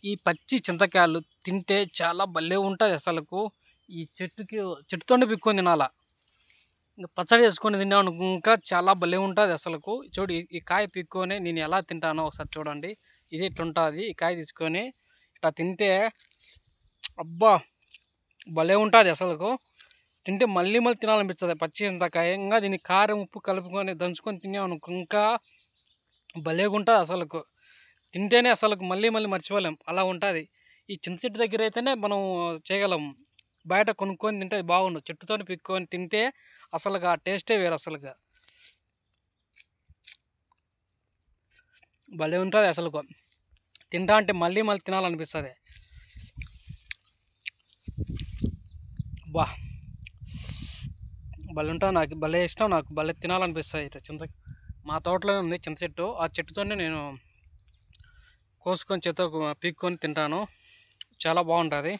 ఈ పచ్చి చింతకాయలు తింటే చాలా భలే ఉంటుంది అసలుకు. ఈ చెట్టుతోనే పిక్కొని తినాలా. ఇంక పచ్చడి చేసుకొని తిన్నాం ఇంకా చాలా భలే ఉంటుంది అసలుకు. చూడు ఈ కాయ పిక్కొని నేను ఎలా తింటానో ఒకసారి చూడండి. ఇది ఇట్లుంటుంది. ఈ కాయ తీసుకొని ఇట్లా తింటే అబ్బా భలే ఉంటుంది అసలుకు. తింటే మళ్ళీ మళ్ళీ తినాలనిపిస్తుంది పచ్చి చింతకాయ. ఇంకా దీన్ని కారం ఉప్పు కలుపుకొని దంచుకొని తిన్నాను ఇంకా భలేగా ఉంటుంది అసలుకు. తింటేనే అసలుకు మళ్ళీ మళ్ళీ మర్చిపోలేం అలా ఉంటుంది. ఈ చింత చెట్టు దగ్గర అయితేనే మనం చేయగలం. బయట కొనుక్కొని తింటే అది బాగుండదు. చెట్టుతో పిక్కొని తింటే అసలుగా ఆ టేస్టే వేరు అసలుగా. భలే ఉంటుంది అసలుకు. తింటా అంటే మళ్ళీ మళ్ళీ తినాలనిపిస్తుంది. బా భలే ఉంటుంది. నాకు భలే ఇష్టం. నాకు భలే తినాలనిపిస్తుంది ఇట్లా మా తోటలోనే ఉంది చింత చెట్టు. ఆ చెట్టుతోనే నేను కోసుకొని పీక్కొని తింటాను. చాలా బాగుంటుంది.